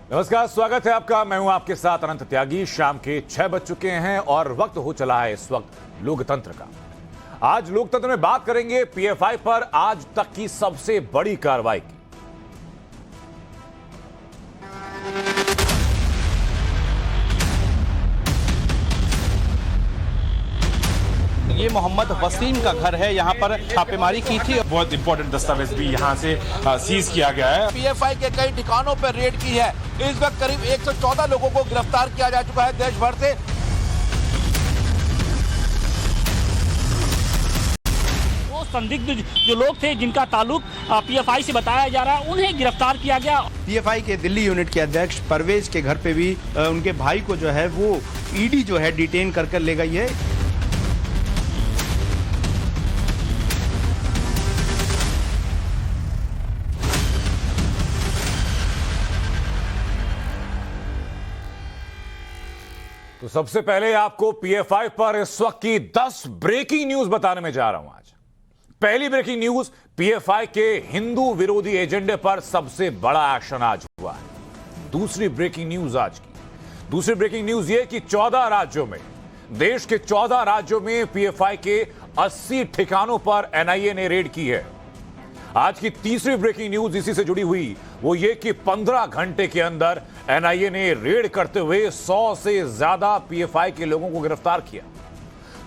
नमस्कार, स्वागत है आपका। मैं हूं आपके साथ अनंत त्यागी। शाम के 6 बज चुके हैं और वक्त हो चला है इस वक्त लोकतंत्र का। आज लोकतंत्र में बात करेंगे पीएफआई पर आज तक की सबसे बड़ी कार्रवाई की। ये मोहम्मद वसीम का घर है, यहाँ पर छापेमारी की थी। बहुत इंपॉर्टेंट दस्तावेज भी यहाँ से सीज किया गया है। पीएफआई के कई ठिकानों पर रेड की है। इस वक्त करीब 114 लोगों को गिरफ्तार किया जा चुका है देश भर से। वो संदिग्ध जो लोग थे जिनका ताल्लुक पीएफआई से बताया जा रहा है, उन्हें गिरफ्तार किया गया। पीएफआई के दिल्ली यूनिट के अध्यक्ष परवेज के घर पे भी उनके भाई को जो है वो ईडी जो है डिटेन कर ले गई है। तो सबसे पहले आपको पीएफआई पर इस वक्त की 10 ब्रेकिंग न्यूज बताने में जा रहा हूं। आज पहली ब्रेकिंग न्यूज, पीएफआई के हिंदू विरोधी एजेंडे पर सबसे बड़ा एक्शन आज हुआ है। दूसरी ब्रेकिंग न्यूज ये कि 14 राज्यों में, देश के 14 राज्यों में पीएफआई के 80 ठिकानों पर एनआईए ने रेड की है। आज की तीसरी ब्रेकिंग न्यूज इसी से जुड़ी हुई, वो ये कि 15 घंटे के अंदर एनआईए ने रेड करते हुए 100 से ज्यादा पीएफआई के लोगों को गिरफ्तार किया।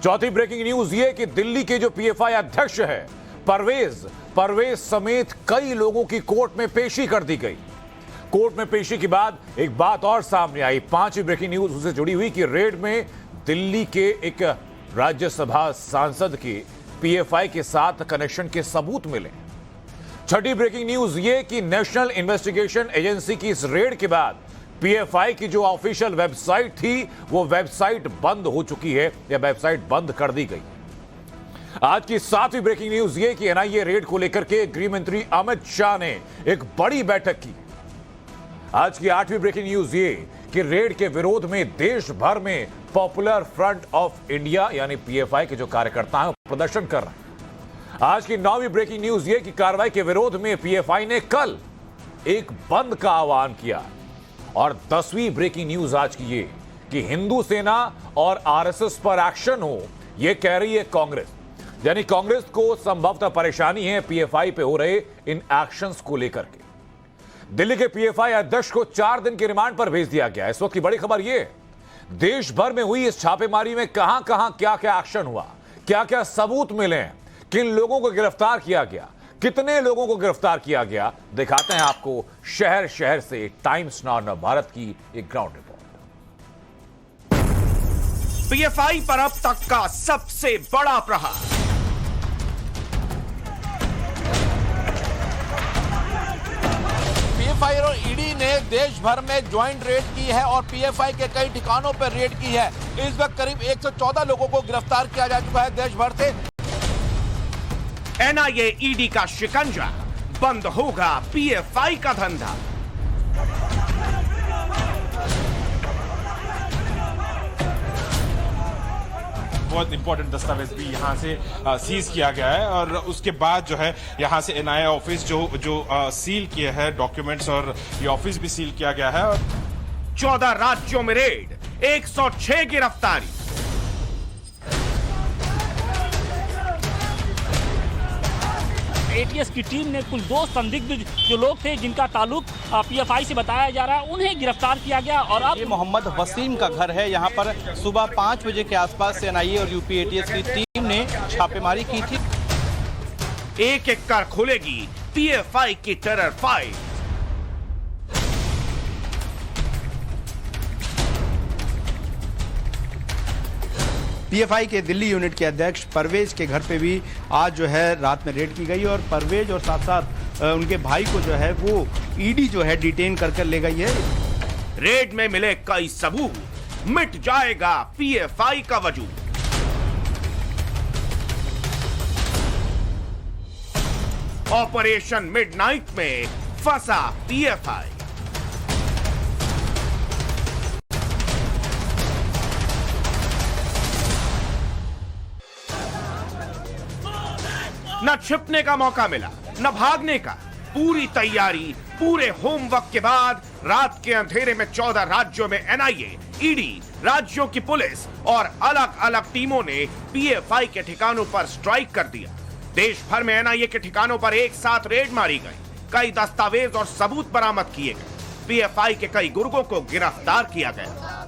चौथी ब्रेकिंग न्यूज ये कि दिल्ली के जो पीएफआई अध्यक्ष है परवेज समेत कई लोगों की कोर्ट में पेशी कर दी गई। कोर्ट में पेशी के बाद एक बात और सामने आई। पांचवी ब्रेकिंग न्यूज उससे जुड़ी हुई कि रेड में दिल्ली के एक राज्यसभा सांसद के पीएफआई के साथ कनेक्शन के सबूत मिले। छठी ब्रेकिंग न्यूज ये कि नेशनल इन्वेस्टिगेशन एजेंसी की इस रेड के बाद पीएफआई की जो ऑफिशियल वेबसाइट थी वो वेबसाइट बंद हो चुकी है या वेबसाइट बंद कर दी गई। आज की सातवीं ब्रेकिंग न्यूज ये कि एनआईए रेड को लेकर के गृह मंत्री अमित शाह ने एक बड़ी बैठक की। आज की आठवीं ब्रेकिंग न्यूज ये कि रेड के विरोध में देश भर में पॉपुलर फ्रंट ऑफ इंडिया यानी पीएफआई के जो कार्यकर्ता हैं प्रदर्शन कर रहे हैं। आज की 9वीं ब्रेकिंग न्यूज ये कि कार्रवाई के विरोध में पीएफआई ने कल एक बंद का आह्वान किया। और 10वीं ब्रेकिंग न्यूज आज की ये कि हिंदू सेना और आरएसएस पर एक्शन हो, ये कह रही है कांग्रेस। यानी कांग्रेस को संभवतः परेशानी है पीएफआई पे हो रहे इन एक्शंस को लेकर के। दिल्ली के पीएफआई अध्यक्ष को 4 दिन के रिमांड पर भेज दिया गया। इस वक्त की बड़ी खबर ये, देश भर में हुई इस छापेमारी में कहां क्या क्या एक्शन हुआ, क्या क्या सबूत मिले हैं, किन लोगों को गिरफ्तार किया गया, कितने लोगों को गिरफ्तार किया गया, दिखाते हैं आपको शहर शहर से टाइम्स नाउ नवभारत की एक ग्राउंड रिपोर्ट। पीएफआई पर अब तक का सबसे बड़ा प्रहार। पीएफआई और ईडी ने देश भर में ज्वाइंट रेड की है और पीएफआई के कई ठिकानों पर रेड की है। इस वक्त करीब 114 लोगों को गिरफ्तार किया जा चुका है देश भर से। एनआईए ईडी का शिकंजा, बंद होगा पीएफआई का धंधा। बहुत इंपॉर्टेंट दस्तावेज भी यहाँ से सीज किया गया है और उसके बाद जो है यहाँ से एनआईए ऑफिस जो सील किए हैं डॉक्यूमेंट्स, और ये ऑफिस भी सील किया गया है। 14 राज्यों में रेड, 106 गिरफ्तारी। एटीएस की टीम ने कुल 2 संदिग्ध जो लोग थे जिनका ताल्लुक पीएफआई से बताया जा रहा है, उन्हें गिरफ्तार किया गया। और अब ये मोहम्मद वसीम का घर है, यहाँ पर सुबह 5 बजे के आसपास से एनआईए और यूपी एटीएस की टीम ने छापेमारी की थी। एक एक कर खुलेगी पीएफआई की टेरर फाइल। पीएफआई के दिल्ली यूनिट के अध्यक्ष परवेज के घर पे भी आज जो है रात में रेड की गई और परवेज और साथ साथ उनके भाई को जो है वो ईडी जो है डिटेन कर ले गई है। रेड में मिले कई सबूत, मिट जाएगा पीएफआई का वजूद। ऑपरेशन मिडनाइट में फंसा पीएफआई। न छिपने का मौका मिला, न भागने का। पूरी तैयारी, पूरे होमवर्क के बाद रात के अंधेरे में 14 राज्यों में एनआईए, ईडी, राज्यों की पुलिस और अलग अलग टीमों ने पीएफआई के ठिकानों पर स्ट्राइक कर दिया। देश भर में एनआईए के ठिकानों पर एक साथ रेड मारी गई, कई दस्तावेज और सबूत बरामद किए गए, पीएफआई के कई गुर्गों को गिरफ्तार किया गया।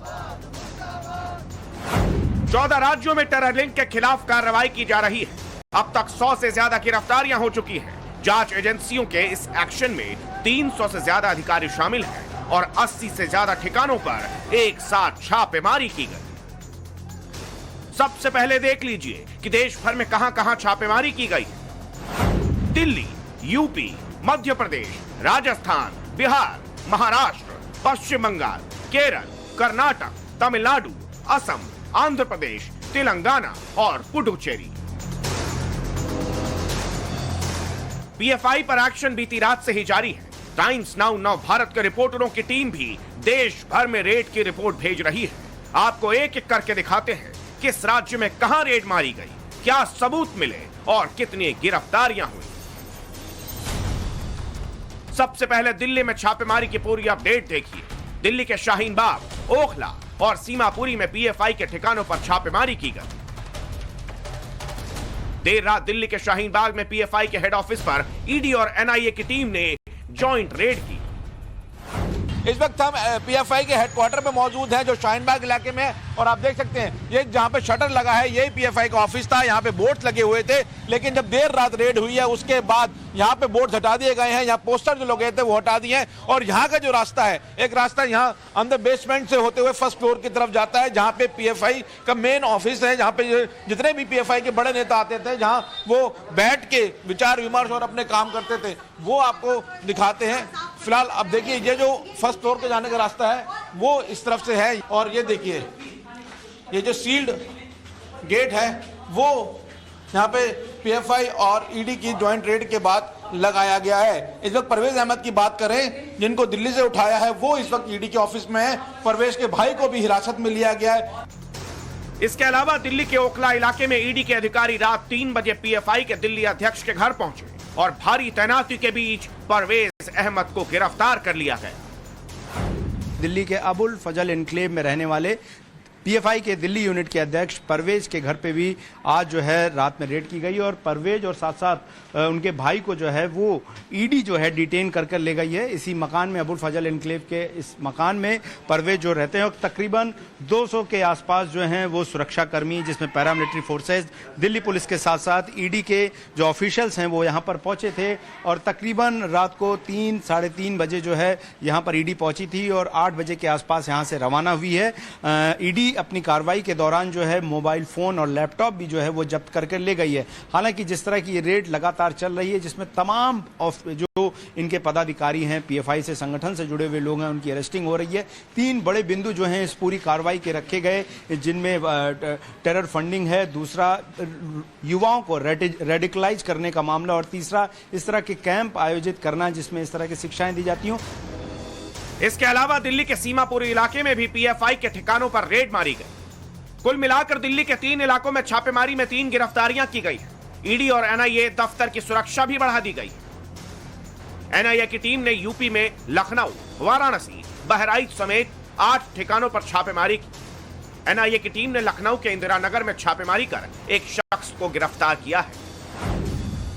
14 राज्यों में टेरर लिंक के खिलाफ कार्रवाई की जा रही है। अब तक 100 से ज्यादा गिरफ्तारियां हो चुकी हैं। जांच एजेंसियों के इस एक्शन में 300 से ज्यादा अधिकारी शामिल हैं और 80 से ज्यादा ठिकानों पर एक साथ छापेमारी की गई। सबसे पहले देख लीजिए कि देश भर में कहां-कहां छापेमारी की गई है। दिल्ली, यूपी, मध्य प्रदेश, राजस्थान, बिहार, महाराष्ट्र, पश्चिम बंगाल, केरल, कर्नाटक, तमिलनाडु, असम, आंध्र प्रदेश, तेलंगाना और पुडुचेरी। पीएफआई पर एक्शन बीती रात से ही जारी है। टाइम्स नाउ नव भारत के रिपोर्टरों की टीम भी देश भर में रेड की रिपोर्ट भेज रही है। आपको एक एक करके दिखाते हैं किस राज्य में कहां रेड मारी गई, क्या सबूत मिले और कितनी गिरफ्तारियां हुई। सबसे पहले दिल्ली में छापेमारी की पूरी अपडेट देखिए। दिल्ली के शाहीन बाग, ओखला और सीमापुरी में पीएफआई के ठिकानों पर छापेमारी की गई। देर रात दिल्ली के शाहीन बाग में पीएफआई के हेड ऑफिस पर ईडी और एनआईए की टीम ने जॉइंट रेड की। इस वक्त हम पीएफआई के हेडक्वार्टर में मौजूद हैं जो शाहीन बाग इलाके में है, और आप देख सकते हैं ये जहां पे शटर लगा है यही पीएफआई का ऑफिस था। यहां पे बोर्ड लगे हुए थे, लेकिन जब देर रात रेड हुई है उसके बाद यहां पे बोर्ड हटा दिए गए हैं। यहाँ पोस्टर जो लगे थे वो हटा दिए हैं और यहाँ का जो रास्ता है, एक रास्ता यहाँ अंदर बेसमेंट से होते हुए फर्स्ट फ्लोर की तरफ जाता है जहाँ पे पीएफआई का मेन ऑफिस है, जहाँ पे जितने भी पीएफआई के बड़े नेता आते थे, जहाँ वो बैठ के विचार विमर्श और अपने काम करते थे, वो आपको दिखाते हैं। फिलहाल अब देखिए ये जो फर्स्ट फ्लोर के जाने का रास्ता है वो इस तरफ से है, और ये देखिए ये जो सील्ड गेट है वो यहाँ पे पीएफआई और ईडी की ज्वाइंट रेड के बाद लगाया गया है। इस वक्त परवेज अहमद की बात करें, जिनको दिल्ली से उठाया है, वो इस वक्त ईडी के ऑफिस में है। परवेज के भाई को भी हिरासत में लिया गया है। इसके अलावा दिल्ली के ओखला इलाके में ईडी के अधिकारी रात 3 बजे पीएफआई के दिल्ली अध्यक्ष के घर पहुंचे और भारी तैनाती के बीच परवेज अहमद को गिरफ्तार कर लिया गया। दिल्ली के अबुल फजल एनक्लेव में रहने वाले पीएफआई के दिल्ली यूनिट के अध्यक्ष परवेज के घर पे भी आज जो है रात में रेड की गई और परवेज और साथ साथ उनके भाई को जो है वो ईडी जो है डिटेन कर ले गई है। इसी मकान में, अबुल फजल एनक्लेव के इस मकान में परवेज जो रहते हैं, और तकरीबन 200 के आसपास जो हैं वो सुरक्षाकर्मी, जिसमें पैरामिलिट्री फोर्सेज, दिल्ली पुलिस के साथ साथ ईडी के जो ऑफिशियल्स हैं वो यहाँ पर पहुंचे थे। और तकरीबन रात को 3, साढ़े 3 बजे जो है यहाँ पर ईडी पहुंची थी और 8 बजे के आसपास यहाँ से रवाना हुई है। ईडी अपनी कार्रवाई के दौरान जो है मोबाइल फोन और लैपटॉप भी जो है वो जब्त करके ले गई है। हालांकि जिस तरह की ये रेड लगातार चल रही है, जिसमें तमाम जो इनके पदाधिकारी हैं, पीएफआई से संगठन से जुड़े हुए लोग हैं, उनकी अरेस्टिंग हो रही है। 3 बड़े बिंदु जो हैं इस पूरी कार्रवाई के रखे गए, जिनमें टेरर फंडिंग है, दूसरा युवाओं को रेडिकलाइज करने का मामला, और तीसरा इस तरह के कैंप आयोजित करना जिसमें इस तरह की शिक्षाएं दी जाती हों। इसके अलावा दिल्ली के सीमापुरी इलाके में भी पीएफआई के ठिकानों पर रेड मारी गई। कुल मिलाकर दिल्ली के 3 इलाकों में छापेमारी में 3 गिरफ्तारियां की गई हैं। ईडी और एनआईए दफ्तर की सुरक्षा भी बढ़ा दी गई। एनआईए की टीम ने यूपी में लखनऊ, वाराणसी, बहराइच समेत 8 ठिकानों पर छापेमारी की। एनआईए की टीम ने लखनऊ के इंदिरा नगर में छापेमारी कर एक शख्स को गिरफ्तार किया है।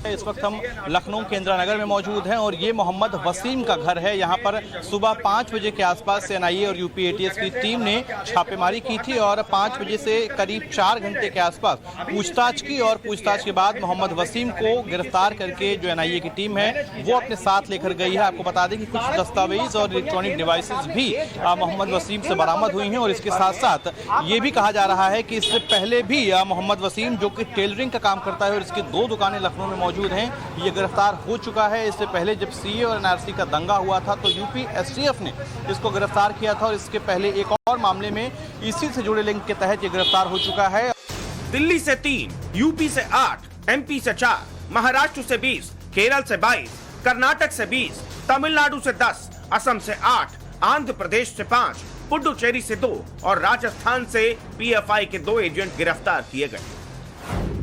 इस वक्त हम लखनऊ के इंदिरा नगर में मौजूद हैं और ये मोहम्मद वसीम का घर है। यहाँ पर सुबह 5 बजे के आसपास से एनआईए और यूपी एटीएस की टीम ने छापेमारी की थी और 5 बजे से करीब 4 घंटे के आसपास पूछताछ की, और पूछताछ के बाद मोहम्मद वसीम को गिरफ्तार करके जो एनआईए की टीम है वो अपने साथ लेकर गई है। आपको बता दें कि कुछ दस्तावेज और इलेक्ट्रॉनिक डिवाइसेस भी मोहम्मद वसीम से बरामद हुई हैं, और इसके साथ साथ ये भी कहा जा रहा है कि इससे पहले भी मोहम्मद वसीम, जो कि टेलरिंग का काम करता है और इसकी 2 दुकानें लखनऊ में मौजूद हैं, ये गिरफ्तार हो चुका है। इससे पहले जब सीए और एनआरसी का दंगा हुआ था तो यूपी एसटीएफ ने इसको गिरफ्तार किया था, और इसके पहले एक और मामले में इसी से जुड़े लिंक के तहत ये गिरफ्तार हो चुका है। दिल्ली से 3, यूपी से 8, एमपी से 4, महाराष्ट्र से 20, केरल से 22, कर्नाटक से 20, तमिलनाडु से 10, असम से 8, आंध्र प्रदेश से 5, पुडुचेरी से 2 और राजस्थान से पीएफआई के 2 एजेंट गिरफ्तार किए गए।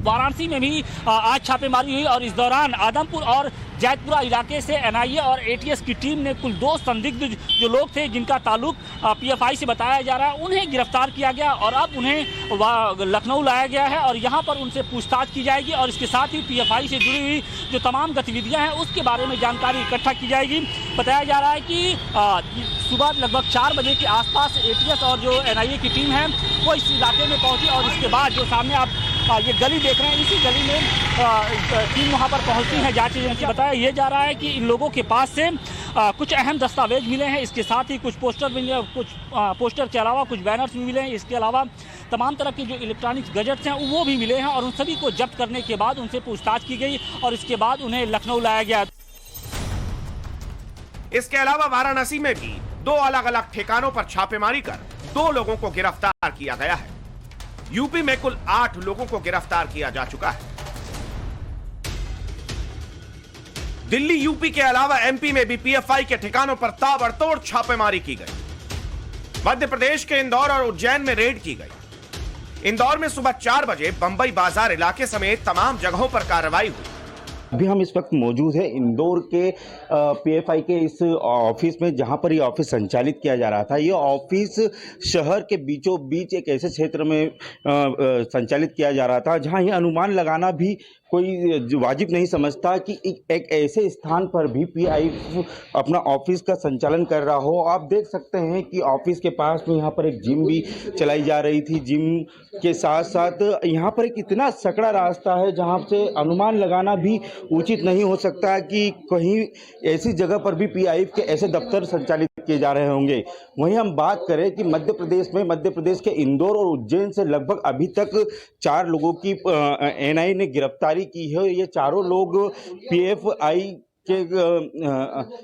वाराणसी में भी आज छापेमारी हुई और इस दौरान आदमपुर और जैतपुरा इलाके से एनआईए और एटीएस की टीम ने कुल 2 संदिग्ध जो लोग थे जिनका ताल्लुक पीएफआई से बताया जा रहा है, उन्हें गिरफ्तार किया गया और अब उन्हें लखनऊ लाया गया है और यहां पर उनसे पूछताछ की जाएगी और इसके साथ ही पीएफआई से जुड़ी हुई जो तमाम गतिविधियां हैं उसके बारे में जानकारी इकट्ठा की जाएगी। बताया जा रहा है कि सुबह लगभग 4 बजे के आसपास एटीएस और जो एनआईए की टीम है वो इस इलाके में पहुंची और इसके बाद जो सामने आप ये गली देख रहे हैं, इसी गली में टीम वहां पर पहुंचती है। जांच एजेंसी बताया ये जा रहा है कि इन लोगों के पास से कुछ अहम दस्तावेज मिले हैं, इसके साथ ही कुछ पोस्टर के अलावा कुछ बैनर्स भी मिले हैं, इसके अलावा तमाम तरह के जो इलेक्ट्रॉनिक्स गैजेट्स हैं वो भी मिले हैं और उन सभी को जब्त करने के बाद उनसे पूछताछ की गई और इसके बाद उन्हें लखनऊ लाया गया। इसके अलावा वाराणसी में भी 2 अलग अलग ठिकानों पर छापेमारी कर 2 लोगों को गिरफ्तार किया गया है। यूपी में कुल 8 लोगों को गिरफ्तार किया जा चुका है। दिल्ली यूपी के अलावा एमपी में भी पीएफआई के ठिकानों पर ताबड़तोड़ छापेमारी की गई। मध्य प्रदेश के इंदौर और उज्जैन में रेड की गई। इंदौर में सुबह 4 बजे बंबई बाजार इलाके समेत तमाम जगहों पर कार्रवाई हुई। अभी हम इस वक्त मौजूद है इंदौर के पीएफआई के इस ऑफिस में जहां पर ये ऑफिस संचालित किया जा रहा था। ये ऑफिस शहर के बीचों बीच एक ऐसे क्षेत्र में संचालित किया जा रहा था जहां ये अनुमान लगाना भी कोई वाजिब नहीं समझता कि एक ऐसे स्थान पर भी पीएफआई अपना ऑफिस का संचालन कर रहा हो। आप देख सकते हैं कि ऑफिस के पास में यहाँ पर एक जिम भी चलाई जा रही थी। जिम के साथ साथ यहाँ पर एक इतना सकड़ा रास्ता है जहाँ से अनुमान लगाना भी उचित नहीं हो सकता कि कहीं ऐसी जगह पर भी पीएफआई के ऐसे दफ्तर संचालित किए जा रहे होंगे। वहीं हम बात करें कि मध्य प्रदेश के इंदौर और उज्जैन से लगभग अभी तक 4 लोगों की एनआईए ने गिरफ्तारी की है। ये चारों लोग पीएफआई के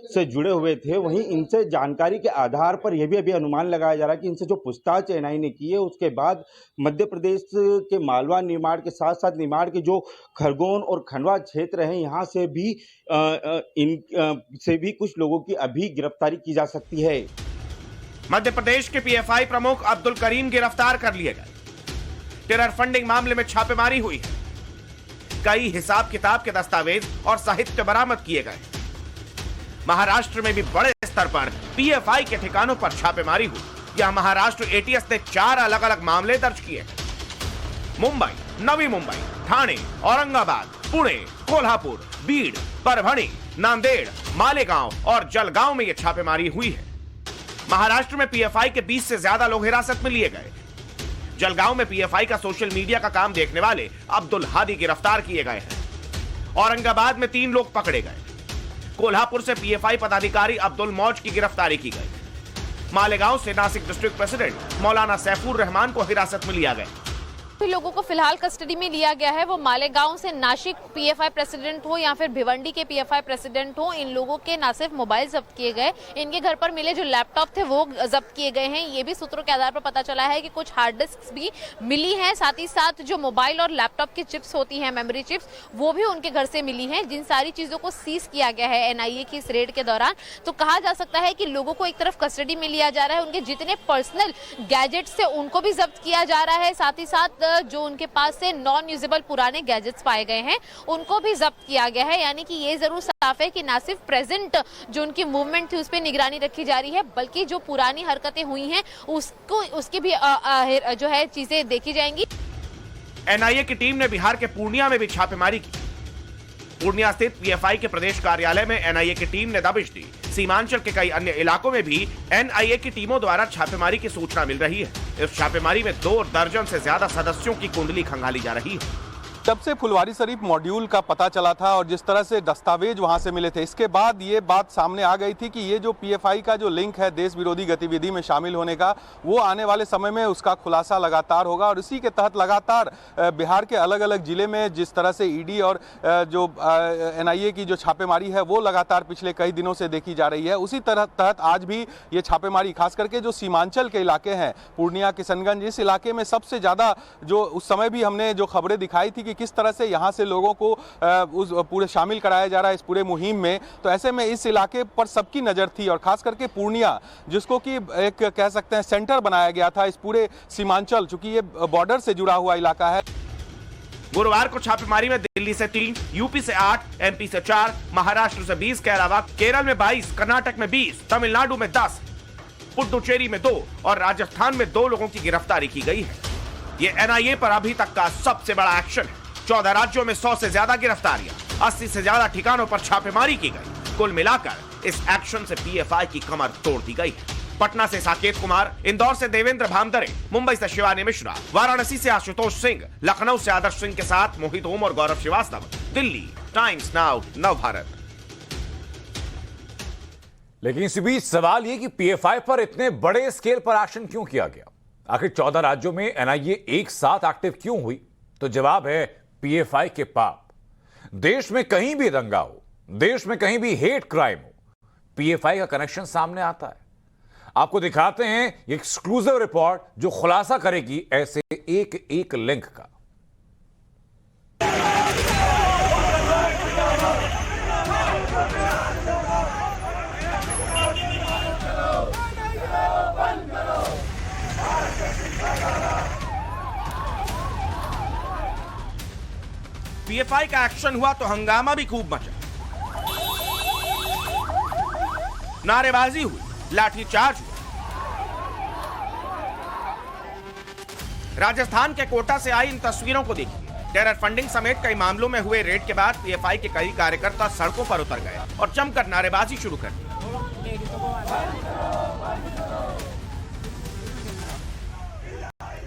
से जुड़े हुए थे। वहीं इनसे जानकारी के आधार पर यह भी अभी अनुमान लगाया जा रहा है कि इनसे जो पूछताछ एनआईए ने की है उसके बाद मध्य प्रदेश के मालवा निमाड़ के साथ साथ निमाड़ के जो खरगोन और खंडवा क्षेत्र हैं यहाँ से भी भी कुछ लोगों की अभी गिरफ्तारी की जा सकती है। मध्य प्रदेश के पीएफआई प्रमुख अब्दुल करीम गिरफ्तार कर लिए गए। टेरर फंडिंग मामले में छापेमारी हुई है। कई हिसाब किताब के दस्तावेज और साहित्य बरामद किए गए। महाराष्ट्र में भी बड़े स्तर पर पीएफआई के ठिकानों पर छापेमारी हुई। यहां महाराष्ट्र एटीएस ने 4 अलग अलग मामले दर्ज किए। मुंबई, नवी मुंबई, ठाणे, औरंगाबाद, पुणे, कोल्हापुर, बीड, परभणी, नांदेड़, मालेगांव और जलगांव में यह छापेमारी हुई है। महाराष्ट्र में पीएफआई के 20 से ज्यादा लोग हिरासत में लिए गए। जलगांव में पीएफआई का सोशल मीडिया का काम देखने वाले अब्दुल हादी गिरफ्तार किए गए हैं। औरंगाबाद में 3 लोग पकड़े गए। कोल्हापुर से पीएफआई पदाधिकारी अब्दुल मौज की गिरफ्तारी की गई। मालेगांव से नासिक डिस्ट्रिक्ट प्रेसिडेंट मौलाना सैफुर रहमान को हिरासत में लिया गया। लोगों को फिलहाल कस्टडी में लिया गया है। वो मालेगांव से नासिक पीएफआई प्रेसिडेंट हो या फिर भिवंडी के पीएफआई प्रेसिडेंट हो, इन लोगों के न सिर्फ मोबाइल जब्त किए गए, इनके घर पर मिले जो लैपटॉप थे वो जब्त किए गए हैं। ये भी सूत्रों के आधार पर पता चला है कि कुछ हार्ड डिस्क भी मिली हैं। साथ ही साथ जो मोबाइल और लैपटॉप की चिप्स होती हैं, मेमोरी चिप्स, वो भी उनके घर से मिली हैं। जिन सारी चीजों को सीज किया गया है एनआईए की इस रेड के दौरान, तो कहा जा सकता है कि लोगों को एक तरफ कस्टडी में लिया जा रहा है, उनके जितने पर्सनल गैजेट्स थे उनको भी जब्त किया जा रहा है। साथ ही साथ जो उनके पास से नॉन यूजेबल पुराने गैजेट्स पाए गए हैं उनको भी जब्त किया गया है। यानी कि ये जरूर साफ है कि ना सिर्फ प्रेजेंट जो उनकी मूवमेंट थी उस पर निगरानी रखी जा रही है, बल्कि जो पुरानी हरकतें हुई हैं उसकी भी जो है चीजें देखी जाएंगी। एनआईए की टीम ने बिहार के पूर्णिया में भी छापेमारी की। पूर्णिया स्थित पीएफआई के प्रदेश कार्यालय में एनआईए की टीम ने दबिश दी। सीमांचल के कई अन्य इलाकों में भी एनआईए की टीमों द्वारा छापेमारी की सूचना मिल रही है। इस छापेमारी में 2 दर्जन से ज्यादा सदस्यों की कुंडली खंगाली जा रही है। जब से फुलवारी शरीफ मॉड्यूल का पता चला था और जिस तरह से दस्तावेज वहां से मिले थे, इसके बाद ये बात सामने आ गई थी कि ये जो पीएफआई का जो लिंक है देश विरोधी गतिविधि में शामिल होने का, वो आने वाले समय में उसका खुलासा लगातार होगा। और इसी के तहत लगातार बिहार के अलग अलग जिले में जिस तरह से ईडी और जो एनआईए की जो छापेमारी है वो लगातार पिछले कई दिनों से देखी जा रही है, उसी तहत आज भी ये छापेमारी, खास करके जो सीमांचल के इलाके हैं, पूर्णिया, किशनगंज, इस इलाके में सबसे ज़्यादा जो उस समय भी हमने जो खबरें दिखाई थी कि किस तरह से यहां से लोगों को उस पूरे शामिल कराया जा रहा है इस पूरे मुहिम में, तो ऐसे में इस इलाके पर सबकी नज़र थी। और खास करके पूर्णिया, जिसको कि एक कह सकते हैं सेंटर बनाया गया था इस पूरे सीमांचल, चूंकि ये बॉर्डर से जुड़ा हुआ इलाका है। गुरुवार को छापेमारी में दिल्ली से 3, यूपी से 8, एमपी से 4, महाराष्ट्र से 20 के अलावा केरल में 22, कर्नाटक में 20, तमिलनाडु में 10, पुडुचेरी में 2 और राजस्थान में 2 लोगों की गिरफ्तारी की गई है। ये एनआईए पर अभी तक का सबसे बड़ा एक्शन है। 14 राज्यों में 100 से ज्यादा गिरफ्तारियां, 80 से ज्यादा ठिकानों पर छापेमारी की गई। कुल मिलाकर इस एक्शन से पीएफआई की कमर तोड़ दी गई है। पटना से साकेत कुमार, इंदौर से देवेंद्र भामदरे, मुंबई से शिवानी मिश्रा, वाराणसी से आशुतोष सिंह, लखनऊ से आदर्श सिंह के साथ मोहित ओम और गौरव श्रीवास्तव। दिल्ली, टाइम्स नाउ, नव भारत। लेकिन इसी बीच सवाल यह कि पीएफआई पर इतने बड़े स्केल पर एक्शन क्यों किया गया? आखिर 14 राज्यों में एनआईए एक साथ एक्टिव क्यों हुई? तो जवाब है पीएफआई के पाप। देश में कहीं भी दंगा हो, देश में कहीं भी हेट क्राइम हो, पीएफआई का कनेक्शन सामने आता है। आपको दिखाते हैं ये एक्सक्लूसिव रिपोर्ट जो खुलासा करेगी ऐसे एक एक लिंक का। पीएफआई का एक्शन हुआ तो हंगामा भी खूब मचा। नारेबाजी हुई, लाठीचार्ज हुआ। राजस्थान के कोटा से आई इन तस्वीरों को देखिए। टेरर फंडिंग समेत कई मामलों में हुए रेड के बाद पीएफआई के कई कार्यकर्ता सड़कों पर उतर गए और जमकर नारेबाजी शुरू कर दी।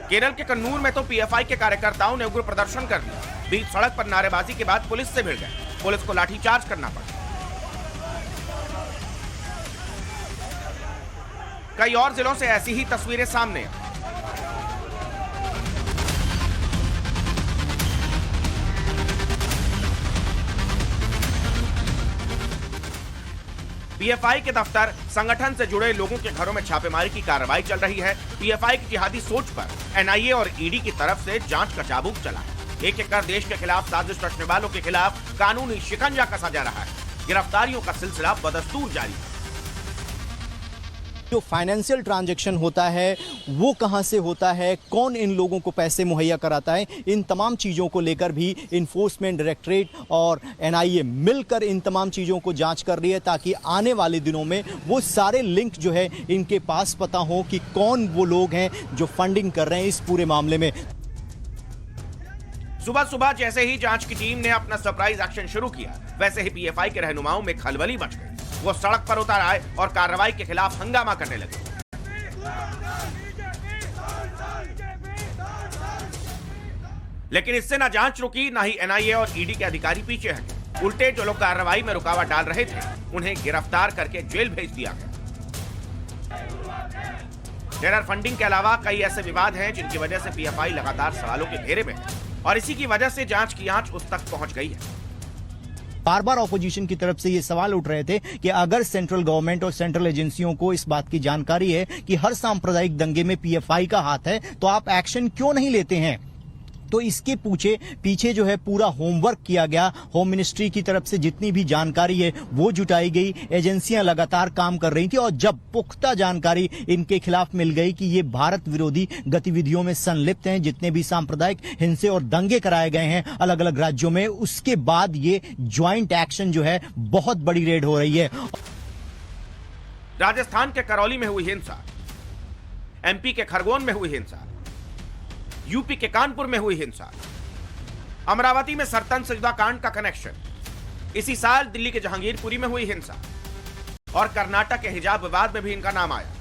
केरल के कन्नूर में तो पीएफआई के कार्यकर्ताओं ने उग्र प्रदर्शन कर दिया। बीच सड़क पर नारेबाजी के बाद पुलिस से भिड़ गए। पुलिस को लाठीचार्ज करना पड़ा। कई और जिलों से ऐसी ही तस्वीरें सामने आई। पीएफआई के दफ्तर, संगठन से जुड़े लोगों के घरों में छापेमारी की कार्रवाई चल रही है। पीएफआई की जिहादी सोच पर एनआईए और ईडी की तरफ से जांच का चाबुक चला है। एक एक कर देश के खिलाफ साजिश रचने वालों के खिलाफ कानूनी शिकंजा कसा जा रहा है। गिरफ्तारियों का सिलसिला बदस्तूर जारी है। जो फाइनेंशियल ट्रांजैक्शन होता है वो कहां से होता है, कौन इन लोगों को पैसे मुहैया कराता है, इन तमाम चीज़ों को लेकर भी इन्फोर्समेंट डायरेक्टरेट और एनआईए मिलकर इन तमाम चीज़ों को जांच कर रही है ताकि आने वाले दिनों में वो सारे लिंक जो है इनके पास पता हो कि कौन वो लोग हैं जो फंडिंग कर रहे हैं इस पूरे मामले में। सुबह सुबह जैसे ही जांच की टीम ने अपना सरप्राइज एक्शन शुरू किया, वैसे ही पीएफआई के रहनुमाओं में खलबली मच गई। वो सड़क पर उतर आए और कार्रवाई के खिलाफ हंगामा करने लगे। लेकिन इससे ना जांच रुकी, ना ही एनआईए और ईडी के अधिकारी पीछे हटे। उल्टे जो लोग कार्रवाई में रुकावट डाल रहे थे उन्हें गिरफ्तार करके जेल भेज दिया गया। टेरर फंडिंग के अलावा कई ऐसे विवाद हैं जिनकी वजह से पीएफआई लगातार सवालों के घेरे में है और इसी की वजह से जांच की आंच उस तक पहुंच गई है। बार बार ऑपोजिशन की तरफ से ये सवाल उठ रहे थे कि अगर सेंट्रल गवर्नमेंट और सेंट्रल एजेंसियों को इस बात की जानकारी है कि हर सांप्रदायिक दंगे में पीएफआई का हाथ है तो आप एक्शन क्यों नहीं लेते हैं। तो इसके पीछे जो है पूरा होमवर्क किया गया। होम मिनिस्ट्री की तरफ से जितनी भी जानकारी है वो जुटाई गई। एजेंसियां लगातार काम कर रही थी और जब पुख्ता जानकारी इनके खिलाफ मिल गई कि ये भारत विरोधी गतिविधियों में संलिप्त हैं, जितने भी सांप्रदायिक हिंसे और दंगे कराए गए हैं अलग अलग राज्यों में, उसके बाद ये ज्वाइंट एक्शन जो है बहुत बड़ी रेड हो रही है। राजस्थान के करौली में हुई हिंसा, एमपी के खरगोन में हुई हिंसा, यूपी के कानपुर में हुई हिंसा, अमरावती में सरतन सजदा कांड का कनेक्शन, इसी साल दिल्ली के जहांगीरपुरी में हुई हिंसा और कर्नाटक के हिजाब विवाद में भी इनका नाम आया।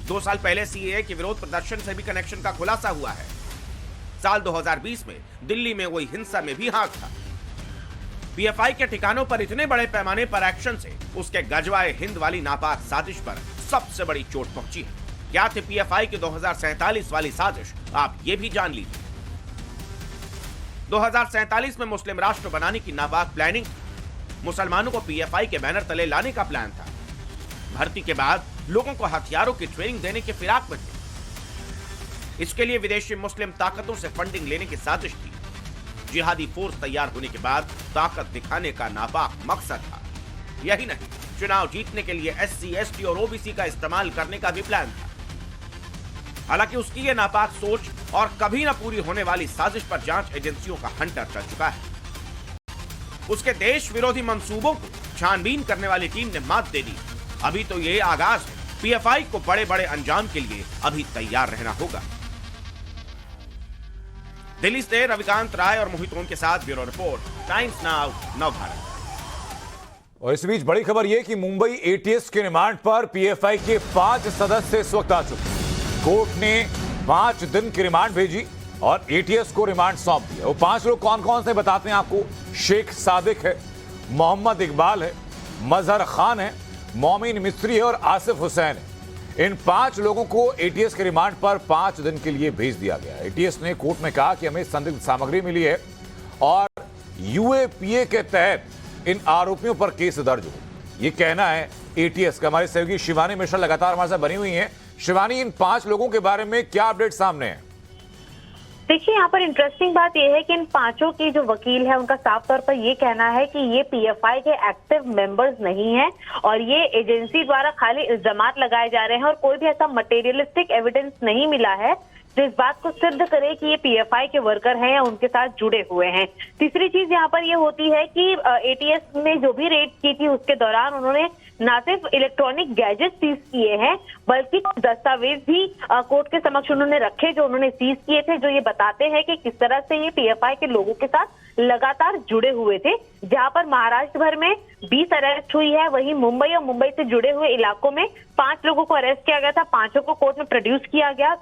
2 साल पहले सीएए के विरोध प्रदर्शन से भी कनेक्शन का खुलासा हुआ है। साल 2020 में दिल्ली में हुई हिंसा में भी हाथ था। पीएफआई के ठिकानों पर इतने बड़े पैमाने पर एक्शन से उसके गजवाए हिंद वाली नापाक साजिश पर सबसे बड़ी चोट पहुंची है। क्या थी पीएफआई की 2047 वाली साजिश, आप ये भी जान लीजिए। 2047 में मुस्लिम राष्ट्र बनाने की नापाक प्लानिंग, मुसलमानों को पीएफआई के बैनर तले लाने का प्लान था। भर्ती के बाद लोगों को हथियारों की ट्रेनिंग देने के फिराक में थे। इसके लिए विदेशी मुस्लिम ताकतों से फंडिंग लेने की साजिश थी। जिहादी फोर्स तैयार होने के बाद ताकत दिखाने का नापाक मकसद था। यही नहीं, चुनाव जीतने के लिए SC, ST और OBC का इस्तेमाल करने का भी प्लान था। हालांकि उसकी ये नापाक सोच और कभी न पूरी होने वाली साजिश पर जांच एजेंसियों का हंटर चल चुका है। उसके देश विरोधी मंसूबों को छानबीन करने वाली टीम ने मात दे दी। अभी तो ये आगाज है, पीएफआई को बड़े बड़े अंजाम के लिए अभी तैयार रहना होगा। दिल्ली से रविकांत राय और मोहित ओम के साथ bureau report, times now, Navbharat. और इस बीच बड़ी खबर यह कि मुंबई एटीएस के रिमांड पर पीएफआई के 5 सदस्य इस वक्त आ चुके। कोर्ट ने 5 दिन की रिमांड भेजी और एटीएस को रिमांड सौंप दिया। वो 5 लोग कौन कौन से बताते हैं आपको। शेख सादिक है, मोहम्मद इकबाल है, मजहर खान है, मोमिन मिस्त्री है और आसिफ हुसैन है। इन 5 लोगों को एटीएस के रिमांड पर 5 दिन के लिए भेज दिया गया। एटीएस ने कोर्ट में कहा कि हमें संदिग्ध सामग्री मिली है और यूएपीए के तहत इन आरोपियों पर केस दर्ज हो। ये कहना है एटीएस का। हमारे सहयोगी शिवानी मिश्रा लगातार हमारे साथ बनी हुई हैं। शिवानी, इन 5 लोगों के बारे में क्या अपडेट सामने है? देखिए, यहाँ पर इंटरेस्टिंग बात यह है कि इन 5 की जो वकील है उनका साफ तौर पर ये कहना है कि ये पीएफआई के एक्टिव मेंबर्स नहीं है और ये एजेंसी द्वारा खाली इल्जामात लगाए जा रहे हैं और कोई भी ऐसा मटेरियलिस्टिक एविडेंस नहीं मिला है जो इस बात को सिद्ध करे कि ये पीएफआई के वर्कर हैं या उनके साथ जुड़े हुए हैं। तीसरी चीज यहाँ पर ये होती है कि एटीएस ने जो भी रेड की थी उसके दौरान उन्होंने न सिर्फ इलेक्ट्रॉनिक गैजेट सीज किए हैं बल्कि दस्तावेज भी कोर्ट के समक्ष उन्होंने रखे जो उन्होंने सीज किए थे, जो ये बताते हैं कि किस तरह से ये पीएफआई के लोगों के साथ लगातार जुड़े हुए थे। जहां पर महाराष्ट्र भर में 20 अरेस्ट हुई है, वहीं मुंबई और मुंबई से जुड़े हुए इलाकों में 5 लोगों को अरेस्ट किया गया था। 5 को कोर्ट में प्रोड्यूस किया गया।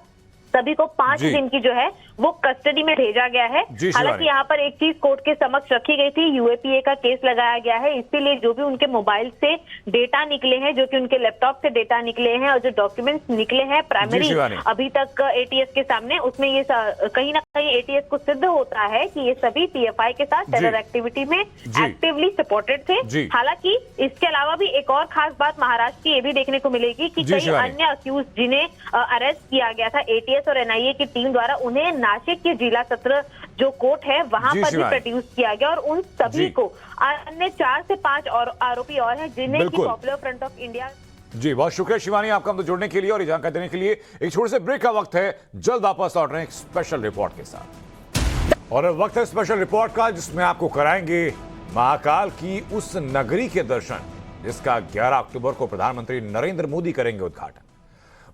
सभी को 5 दिन की जो है वो कस्टडी में भेजा गया है। हालांकि यहाँ पर एक चीज कोर्ट के समक्ष रखी गई थी, यूएपीए का केस लगाया गया है। इसीलिए जो भी उनके मोबाइल से डेटा निकले हैं, जो कि उनके लैपटॉप से डेटा निकले हैं और जो डॉक्यूमेंट्स निकले हैं प्राइमरी अभी तक एटीएस के सामने, उसमें ये कहीं ना कहीं एटीएस को सिद्ध होता है कि ये सभी पीएफआई के साथ टेरर एक्टिविटी में एक्टिवली सपोर्टेड थे। हालांकि इसके अलावा भी एक और खास बात महाराष्ट्र की ये भी देखने को मिलेगी कि कई अन्य अक्यूज जिन्हें अरेस्ट किया गया था एटीएस और एनआईए की टीम द्वारा, उन्हें नासिक के जिला सत्र जो कोर्ट है वहां पर भी प्रोड्यूस किया गया और उन सभी को अन्य 4 से 5 और आरोपी और हैं जिन्हें की पॉपुलर फ्रंट ऑफ इंडिया। जी, बहुत शुक्रिया शिवानी आपका हमसे जुड़ने के लिए और जानकारी देने के लिए। एक छोटे से ब्रेक का वक्त है, जल्द वापस लौट रहे हैं एक स्पेशल रिपोर्ट के साथ। और वक्त है स्पेशल रिपोर्ट का जिसमें आपको कराएंगे महाकाल की उस नगरी के दर्शन जिसका 11 अक्टूबर को प्रधानमंत्री नरेंद्र मोदी करेंगे उद्घाटन।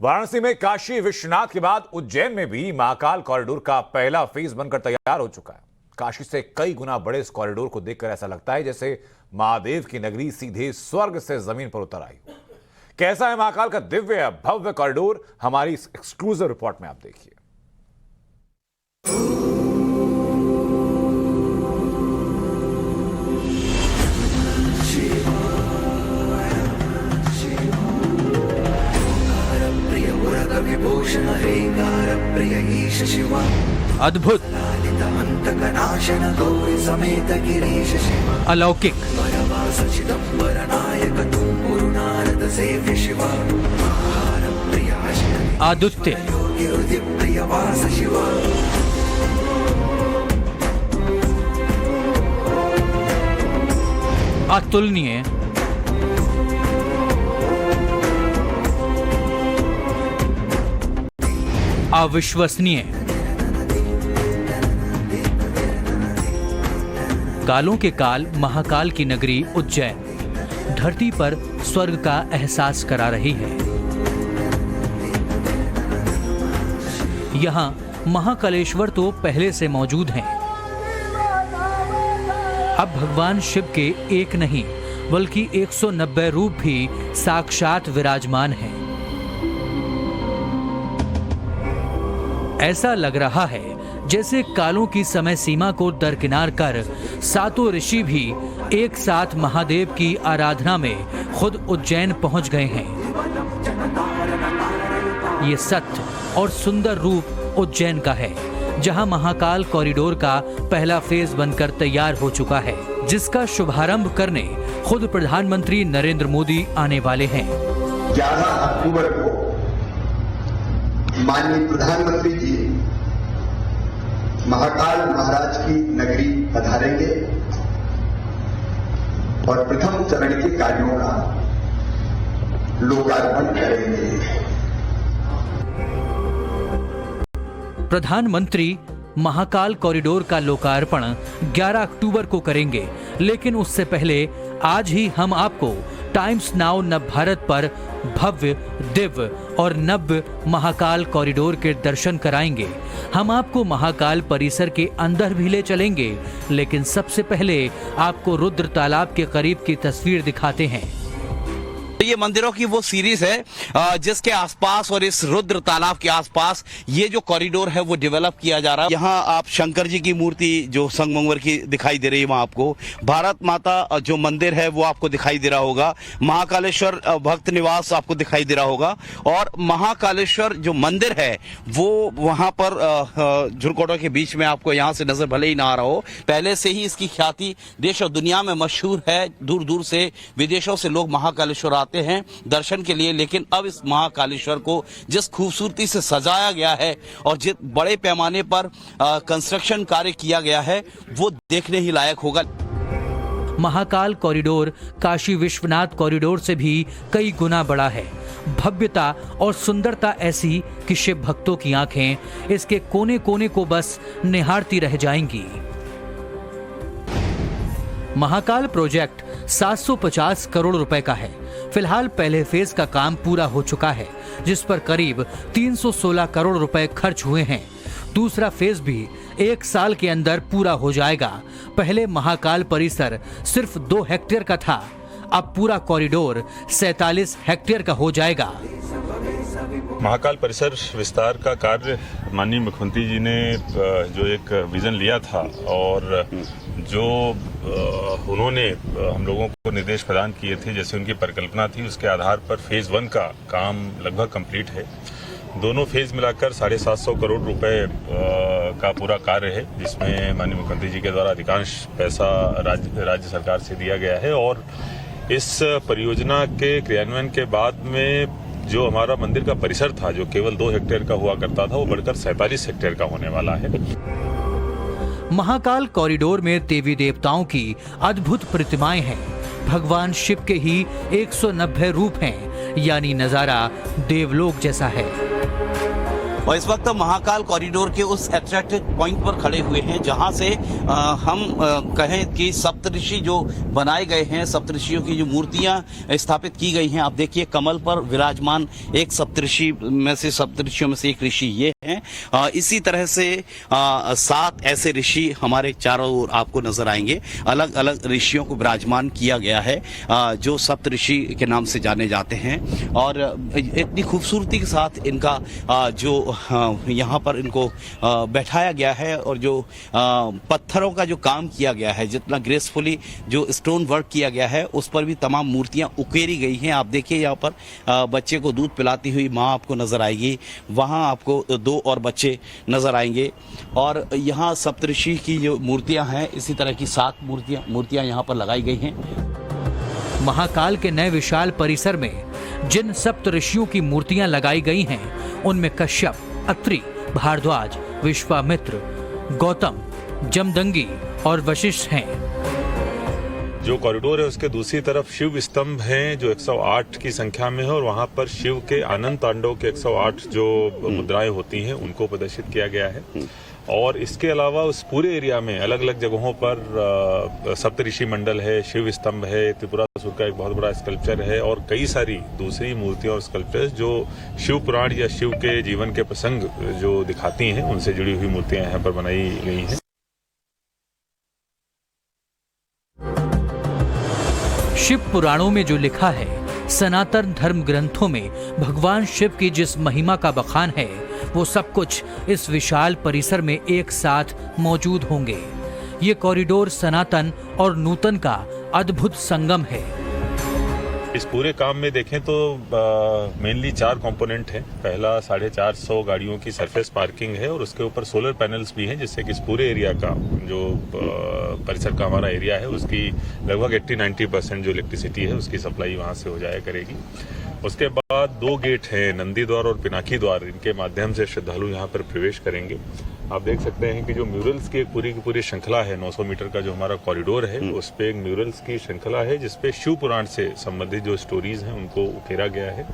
वाराणसी में काशी विश्वनाथ के बाद उज्जैन में भी महाकाल कॉरिडोर का पहला फेज बनकर तैयार हो चुका है। काशी से कई गुना बड़े इस कॉरिडोर को देखकर ऐसा लगता है जैसे महादेव की नगरी सीधे स्वर्ग से जमीन पर उतर आई। कैसा है महाकाल का दिव्य भव्य कॉरिडोर, हमारी इस एक्सक्लूसिव रिपोर्ट में आप देखिए। अद्भुत, अलौकिक, आदित्य, अतुलनीय, अविश्वसनीय, कालों के काल महाकाल की नगरी उज्जैन धरती पर स्वर्ग का एहसास करा रही है। यहाँ महाकालेश्वर तो पहले से मौजूद हैं। अब भगवान शिव के एक नहीं बल्कि 190 रूप भी साक्षात विराजमान हैं। ऐसा लग रहा है जैसे कालों की समय सीमा को दरकिनार कर 7 ऋषि भी एक साथ महादेव की आराधना में खुद उज्जैन पहुंच गए हैं। ये सत्य और सुंदर रूप उज्जैन का है, जहां महाकाल कॉरिडोर का पहला फेज बनकर तैयार हो चुका है, जिसका शुभारंभ करने खुद प्रधानमंत्री नरेंद्र मोदी आने वाले हैं। 11 अक्टूबर को माननीय प्रधानमंत्री जी महाकाल महाराज की नगरी पधारेंगे और प्रथम चरण के कार्यों का लोकार्पण करेंगे। प्रधानमंत्री महाकाल कॉरिडोर का लोकार्पण 11 अक्टूबर को करेंगे, लेकिन उससे पहले आज ही हम आपको टाइम्स नाउ नव भारत पर भव्य, दिव्य और नव्य महाकाल कॉरिडोर के दर्शन कराएंगे। हम आपको महाकाल परिसर के अंदर भी ले चलेंगे, लेकिन सबसे पहले आपको रुद्र तालाब के करीब की तस्वीर दिखाते हैं। ये मंदिरों की वो सीरीज है जिसके आसपास और इस रुद्र तालाब के आसपास ये जो कॉरिडोर है वो डेवलप किया जा रहा है। यहाँ आप शंकर जी की मूर्ति जो संगमरमर की दिखाई दे रही है, वहाँ आपको भारत माता जो मंदिर है वो आपको दिखाई दे रहा होगा, महाकालेश्वर भक्त निवास आपको दिखाई दे रहा होगा, और महाकालेश्वर जो मंदिर है वो वहाँ पर झुरकोटों के बीच में आपको यहाँ से नजर भले ही ना आ रहा हो, पहले से ही इसकी ख्याति देश और दुनिया में मशहूर है। दूर दूर से विदेशों से लोग महाकालेश्वर आते हैं दर्शन के लिए, लेकिन अब इस महाकालेश्वर को जिस खूबसूरती से सजाया गया है और जिस बड़े पैमाने पर कंस्ट्रक्शन कार्य किया गया है वो देखने ही लायक होगा। महाकाल कॉरिडोर काशी विश्वनाथ कॉरिडोर से भी कई गुना बड़ा है। भव्यता और सुंदरता ऐसी कि शिव भक्तों की आंखें इसके कोने कोने को बस निहारती रह जाएंगी। महाकाल प्रोजेक्ट 750 करोड़ रुपए का है। फिलहाल पहले फेज का काम पूरा हो चुका है, जिस पर करीब 316 करोड़ रुपए खर्च हुए हैं। दूसरा फेज भी 1 साल के अंदर पूरा हो जाएगा। पहले महाकाल परिसर सिर्फ 2 हेक्टेयर का था, अब पूरा कॉरिडोर 47 हेक्टेयर का हो जाएगा। महाकाल परिसर विस्तार का कार्य माननीय मुख्यमंत्री जी ने जो एक विजन लिया था और जो उन्होंने हम लोगों को निर्देश प्रदान किए थे, जैसे उनकी परिकल्पना थी, उसके आधार पर फेज 1 का काम लगभग कंप्लीट है। दोनों फेज मिलाकर 750 करोड़ रुपए का पूरा कार्य है, जिसमें माननीय मुख्यमंत्री जी के द्वारा अधिकांश पैसा राज्य सरकार से दिया गया है। और इस परियोजना के क्रियान्वयन के बाद में जो हमारा मंदिर का परिसर था, जो केवल 2 हेक्टेयर का हुआ करता था, वो बढ़कर 47 हेक्टेयर का होने वाला है। महाकाल कॉरिडोर में देवी देवताओं की अद्भुत प्रतिमाएं हैं। भगवान शिव के ही 190 रूप हैं, यानी नजारा देवलोक जैसा है। और इस वक्त महाकाल कॉरिडोर के उस अट्रैक्टिव पॉइंट पर खड़े हुए हैं जहां से हम कहें कि सप्तऋषि जो बनाए गए हैं, सप्तऋषियों की जो मूर्तियां स्थापित की गई हैं। आप देखिए कमल पर विराजमान एक सप्तऋषियों में से एक ऋषि ये हैं। इसी तरह से 7 ऐसे ऋषि हमारे चारों ओर आपको नजर आएंगे। अलग अलग ऋषियों को विराजमान किया गया है जो सप्तऋषि के नाम से जाने जाते हैं, और इतनी खूबसूरती के साथ इनका जो यहाँ पर इनको बैठाया गया है, और जो पत्थरों का जो काम किया गया है, जितना ग्रेसफुली जो स्टोन वर्क किया गया है, उस पर भी तमाम मूर्तियां उकेरी गई हैं। आप देखिए यहाँ पर बच्चे को दूध पिलाती हुई माँ आपको नजर आएगी, वहाँ आपको 2 और बच्चे नजर आएंगे, और यहाँ सप्तऋषि की जो मूर्तियां हैं, इसी तरह की 7 मूर्तियां यहाँ पर लगाई गई हैं। महाकाल के नए विशाल परिसर में जिन सप्तऋषियों की मूर्तियां लगाई गई हैं, उनमें कश्यप, अत्रि, भारद्वाज, विश्वामित्र, गौतम, जमदंगी और वशिष्ठ हैं। जो कॉरिडोर है उसके दूसरी तरफ शिव स्तंभ हैं जो 108 की संख्या में है, और वहां पर शिव के आनंद तांडव के 108 जो मुद्राएं होती हैं उनको प्रदर्शित किया गया है। और इसके अलावा उस पूरे एरिया में अलग अलग जगहों पर सप्तऋषि मंडल है, शिव स्तंभ है, त्रिपुरासुर का एक बहुत बड़ा स्कल्पचर है, और कई सारी दूसरी मूर्तियां और स्कल्पचर्स जो शिव पुराण या शिव के जीवन के प्रसंग जो दिखाती हैं, उनसे जुड़ी हुई मूर्तियां यहाँ पर बनाई गई हैं। शिव पुराणों में जो लिखा है, सनातन धर्म ग्रंथों में भगवान शिव की जिस महिमा का बखान है, वो सब कुछ इस विशाल परिसर में एक साथ मौजूद होंगे। ये कॉरिडोर सनातन और नूतन का अद्भुत संगम है। इस पूरे काम में देखें तो मेनली 4 कंपोनेंट हैं। पहला 450 गाड़ियों की सरफेस पार्किंग है, और उसके ऊपर सोलर पैनल्स भी हैं, जिससे कि इस पूरे एरिया का जो परिसर का हमारा एरिया है उसकी लगभग 80-90% जो इलेक्ट्रिसिटी है उसकी सप्लाई वहां से हो जाया करेगी। उसके बाद 2 गेट हैं, नंदी द्वार और पिनाकी द्वार, इनके माध्यम से श्रद्धालु यहाँ पर प्रवेश करेंगे। आप देख सकते हैं कि जो म्यूरल्स की एक पूरी श्रृंखला है, 900 मीटर का जो हमारा कॉरिडोर है, उस पे एक म्यूरल्स की श्रृंखला है जिसपे शिव पुराण से संबंधित जो स्टोरीज हैं उनको उकेरा गया है।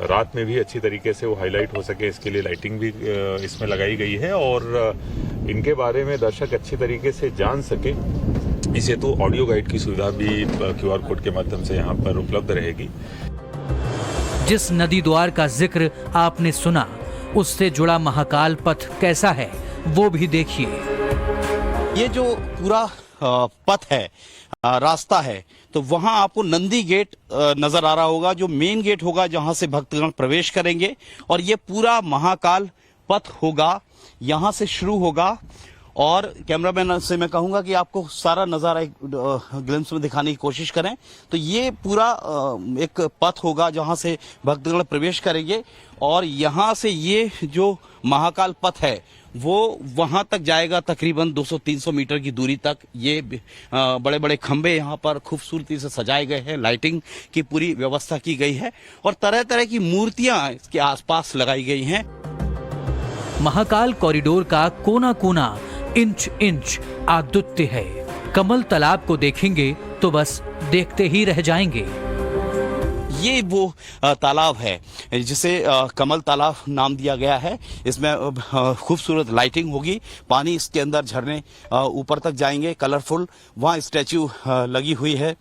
रात में भी अच्छी तरीके से वो हाईलाइट हो सके, इसके लिए लाइटिंग भी इसमें लगाई गई है और इनके बारे में दर्शक अच्छी तरीके से जान सके इस हेतु ऑडियो गाइड की सुविधा भी QR कोड के माध्यम से यहाँ पर उपलब्ध रहेगी। जिस नदी द्वार का जिक्र आपने सुना, उससे जुड़ा महाकाल पथ कैसा है वो भी देखिए। ये जो पूरा पथ है, रास्ता है, तो वहां आपको नंदी गेट नजर आ रहा होगा, जो मेन गेट होगा जहां से भक्तगण प्रवेश करेंगे। और ये पूरा महाकाल पथ होगा, यहां से शुरू होगा। और कैमरामैन से मैं कहूंगा कि आपको सारा नजारा एक ग्लिम्स में दिखाने की कोशिश करें। तो ये पूरा एक पथ होगा जहां से भक्तगण प्रवेश करेंगे और यहां से ये जो महाकाल पथ है वो वहां तक जाएगा, तकरीबन 200-300 मीटर की दूरी तक। ये बड़े बड़े खंबे यहाँ पर खूबसूरती से सजाए गए हैं, लाइटिंग की पूरी व्यवस्था की गई है और तरह तरह की मूर्तियां इसके आसपास लगाई गई हैं। महाकाल कॉरिडोर का कोना कोना, इंच इंच अद्वितीय है। कमल तालाब को देखेंगे तो बस देखते ही रह जाएंगे। ये वो तालाब है जिसे कमल तालाब नाम दिया गया है। इसमें खूबसूरत लाइटिंग होगी, पानी इसके अंदर झरने ऊपर तक जाएंगे, कलरफुल। वहाँ स्टैच्यू लगी हुई है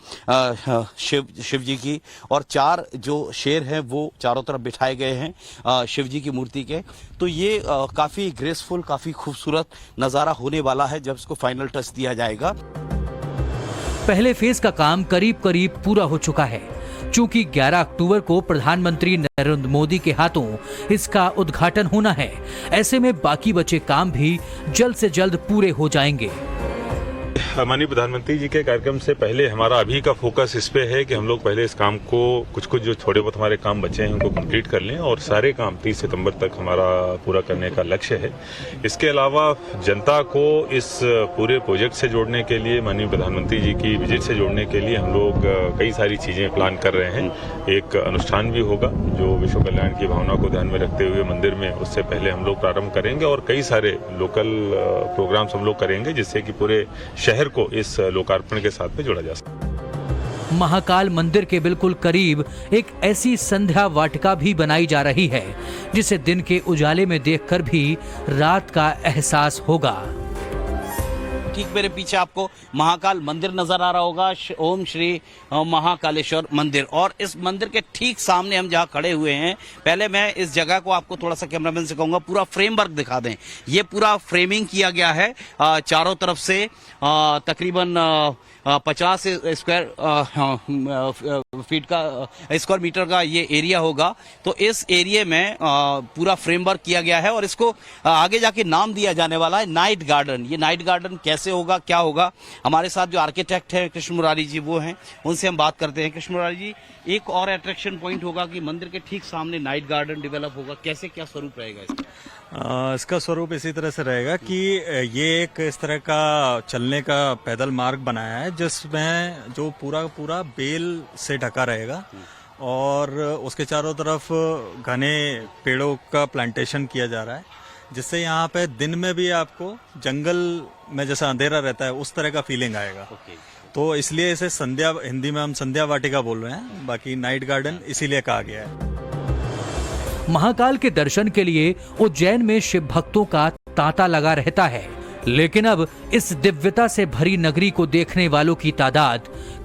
शिव जी की और 4 जो शेर हैं वो चारों तरफ बिठाए गए हैं शिव जी की मूर्ति के। तो ये काफी ग्रेसफुल, काफी खूबसूरत नज़ारा होने वाला है जब इसको फाइनल टच दिया जाएगा। पहले फेज का काम करीब करीब पूरा हो चुका है। चूंकि 11 अक्टूबर को प्रधानमंत्री नरेंद्र मोदी के हाथों इसका उद्घाटन होना है, ऐसे में बाकी बचे काम भी जल्द से जल्द पूरे हो जाएंगे। माननीय प्रधानमंत्री जी के कार्यक्रम से पहले हमारा अभी का फोकस इस पे है कि हम लोग पहले इस काम को कुछ जो थोड़े बहुत हमारे काम बचे हैं उनको कंप्लीट कर लें और सारे काम 30 सितंबर तक हमारा पूरा करने का लक्ष्य है। इसके अलावा जनता को इस पूरे प्रोजेक्ट से जोड़ने के लिए, माननीय प्रधानमंत्री जी की विजिट से जोड़ने के लिए हम लोग कई सारी चीजें प्लान कर रहे हैं। एक अनुष्ठान भी होगा जो विश्व कल्याण की भावना को ध्यान में रखते हुए मंदिर में उससे पहले हम लोग प्रारंभ करेंगे और कई सारे लोकल प्रोग्राम्स हम लोग करेंगे जिससे कि पूरे शहर को इस लोकार्पण के साथ में जोड़ा जा सके। महाकाल मंदिर के बिल्कुल करीब एक ऐसी संध्या वाटिका भी बनाई जा रही है जिसे दिन के उजाले में देखकर भी रात का एहसास होगा। ठीक मेरे पीछे आपको महाकाल मंदिर नजर आ रहा होगा, ओम श्री महाकालेश्वर मंदिर। और इस मंदिर के ठीक सामने हम जहाँ खड़े हुए हैं, पहले मैं इस जगह को आपको थोड़ा सा कैमरामैन से कहूंगा पूरा फ्रेमवर्क दिखा दें। ये पूरा फ्रेमिंग किया गया है चारों तरफ से, तकरीबन 50 स्क्वायर मीटर का ये एरिया होगा। तो इस एरिया में पूरा फ्रेमवर्क किया गया है और इसको आगे जाके नाम दिया जाने वाला है नाइट गार्डन। ये नाइट गार्डन कैसे होगा, क्या होगा, हमारे साथ जो आर्किटेक्ट है कृष्ण मुरारी जी वो हैं, उनसे हम बात करते हैं। कृष्ण मुरारी जी, एक और अट्रैक्शन पॉइंट होगा कि मंदिर के ठीक सामने नाइट गार्डन डेवलप होगा, कैसे क्या स्वरूप रहेगा इसका? इसका स्वरूप इसी तरह से रहेगा कि ये एक इस तरह का चलने का पैदल मार्ग बनाया है जिसमें जो पूरा बेल से ढका रहेगा और उसके चारों तरफ घने पेड़ों का प्लांटेशन किया जा रहा है, जिससे यहाँ पे दिन में भी आपको जंगल में जैसा अंधेरा रहता है उस तरह का फीलिंग आएगा। तो इसलिए इसे संध्या, हिंदी में हम संध्या वाटिका बोल रहे हैं, बाकी नाइट गार्डन इसीलिए कहा गया है। महाकाल के दर्शन के लिए उज्जैन में शिव भक्तों का तांता लगा रहता है, लेकिन अब इस दिव्यता से भरी नगरी को देखने वालों की तादाद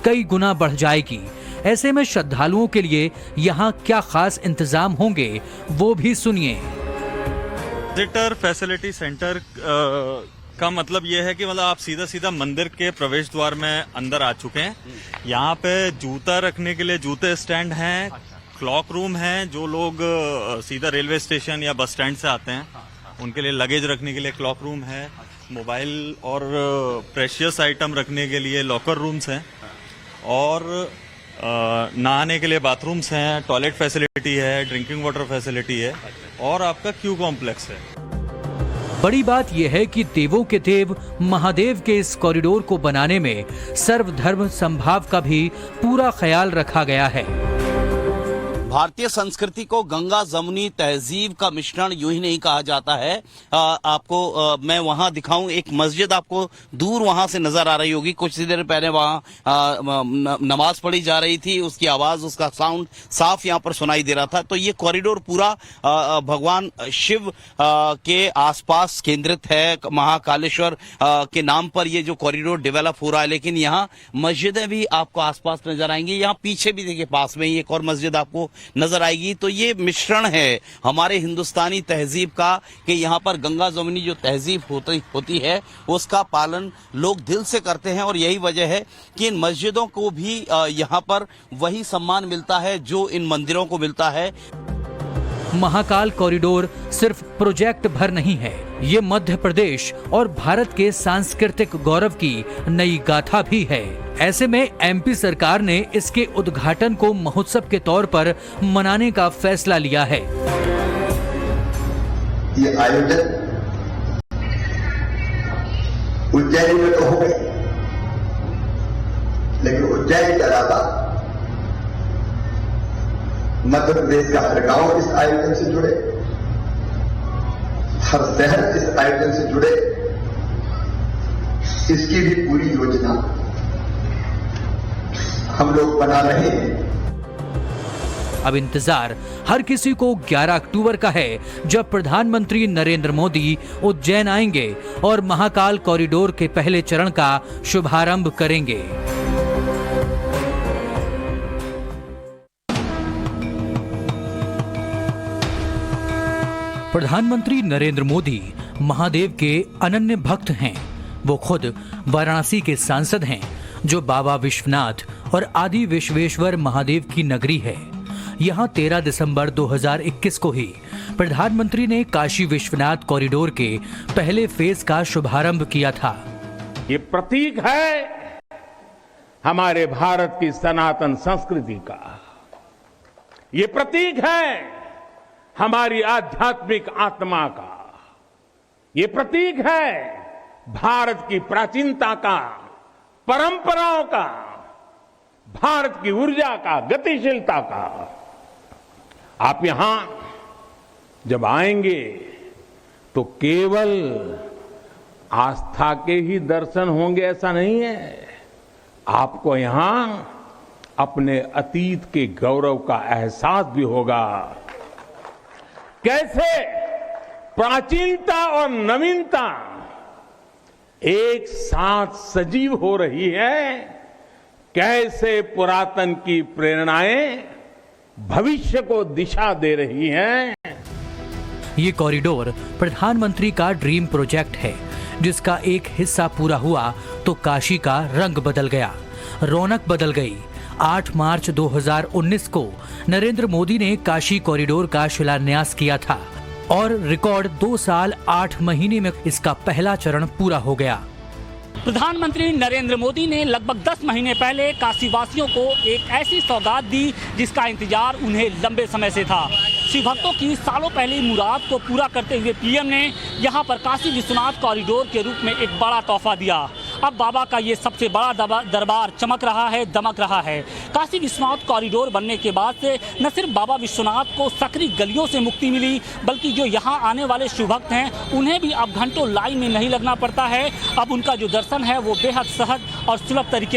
कई गुना बढ़ जाएगी। ऐसे में श्रद्धालुओं के लिए यहाँ क्या खास इंतजाम होंगे वो भी सुनिए। विजिटर फैसिलिटी सेंटर का मतलब ये है कि मतलब आप सीधा मंदिर के प्रवेश द्वार में अंदर आ चुके हैं। यहाँ पे जूता रखने के लिए जूते स्टैंड हैं, क्लॉक रूम है, जो लोग सीधा रेलवे स्टेशन या बस स्टैंड से आते हैं उनके लिए लगेज रखने के लिए क्लॉक रूम है, मोबाइल और प्रेशियस आइटम रखने के लिए लॉकर रूम्स हैं और नहाने के लिए बाथरूम्स हैं, टॉयलेट फैसिलिटी है, ड्रिंकिंग वाटर फैसिलिटी है और आपका क्यू कॉम्प्लेक्स है। बड़ी बात यह है कि देवों के देव महादेव के इस कॉरिडोर को बनाने में सर्वधर्म समभाव का भी पूरा ख्याल रखा गया है। भारतीय संस्कृति को गंगा जमुनी तहजीब का मिश्रण यूं ही नहीं कहा जाता है। आपको मैं वहां दिखाऊं, एक मस्जिद आपको दूर वहां से नजर आ रही होगी। कुछ ही देर पहले वहां नमाज पढ़ी जा रही थी, उसकी आवाज, उसका साउंड साफ यहां पर सुनाई दे रहा था। तो ये कॉरिडोर पूरा भगवान शिव के आसपास केंद्रित है। महाकालेश्वर के नाम पर ये जो कॉरिडोर डेवलप हो रहा है, लेकिन यहाँ मस्जिदें भी आपको आसपास नजर आएंगी। यहाँ पीछे भी देखिए, पास में ही एक और मस्जिद आपको नजर आएगी। तो ये मिश्रण है हमारे हिंदुस्तानी तहजीब का कि यहाँ पर गंगा जमुनी जो तहजीब होती है उसका पालन लोग दिल से करते हैं। और यही वजह है कि इन मस्जिदों को भी यहाँ पर वही सम्मान मिलता है जो इन मंदिरों को मिलता है। महाकाल कॉरिडोर सिर्फ प्रोजेक्ट भर नहीं है, ये मध्य प्रदेश और भारत के सांस्कृतिक गौरव की नई गाथा भी है। ऐसे में एमपी सरकार ने इसके उद्घाटन को महोत्सव के तौर पर मनाने का फैसला लिया है। ये आयोजन उज्जैन में तो हो गए, लेकिन उज्जैन के अलावा मध्य प्रदेश का हर गांव इस आयोजन से जुड़े, हर शहर इस आयोजन से जुड़े, इसकी भी पूरी योजना हम लोग बना रहे हैं। अब इंतजार हर किसी को 11 अक्टूबर का है, जब प्रधानमंत्री नरेंद्र मोदी उज्जैन आएंगे और महाकाल कॉरिडोर के पहले चरण का शुभारंभ करेंगे। प्रधानमंत्री नरेंद्र मोदी महादेव के अनन्य भक्त हैं। वो खुद वाराणसी के सांसद हैं, जो बाबा विश्वनाथ और आदि विश्वेश्वर महादेव की नगरी है। यहाँ 13 दिसंबर 2021 को ही प्रधानमंत्री ने काशी विश्वनाथ कॉरिडोर के पहले फेज का शुभारंभ किया था। ये प्रतीक है हमारे भारत की सनातन संस्कृति का, ये प्रतीक है हमारी आध्यात्मिक आत्मा का, ये प्रतीक है भारत की प्राचीनता का, परंपराओं का, भारत की ऊर्जा का, गतिशीलता का। आप यहां जब आएंगे तो केवल आस्था के ही दर्शन होंगे ऐसा नहीं है, आपको यहां अपने अतीत के गौरव का एहसास भी होगा। कैसे प्राचीनता और नवीनता एक साथ सजीव हो रही है, कैसे पुरातन की प्रेरणाएं भविष्य को दिशा दे रही हैं। ये कॉरिडोर प्रधानमंत्री का ड्रीम प्रोजेक्ट है, जिसका एक हिस्सा पूरा हुआ तो काशी का रंग बदल गया, रौनक बदल गई। 8 मार्च 2019 को नरेंद्र मोदी ने काशी कॉरिडोर का शिलान्यास किया था और रिकॉर्ड 2 साल 8 महीने में इसका पहला चरण पूरा हो गया। प्रधानमंत्री नरेंद्र मोदी ने लगभग 10 महीने पहले काशी वासियों को एक ऐसी सौगात दी जिसका इंतजार उन्हें लंबे समय से था। शिव भक्तों की सालों पहले मुराद को पूरा करते हुए पीएम ने यहां पर काशी विश्वनाथ कॉरिडोर के रूप में एक बड़ा तोहफा दिया। अब बाबा का ये सबसे बड़ा दरबार चमक रहा है, दमक रहा है। काशी विश्वनाथ कॉरिडोर बनने के बाद से न सिर्फ बाबा विश्वनाथ को सकरी गलियों से मुक्ति मिली, बल्कि जो यहाँ आने वाले शिव भक्त हैं उन्हें भी अब घंटों लाइन में नहीं लगना पड़ता है। अब उनका जो दर्शन है वो बेहद सहज और सुलभ तरीके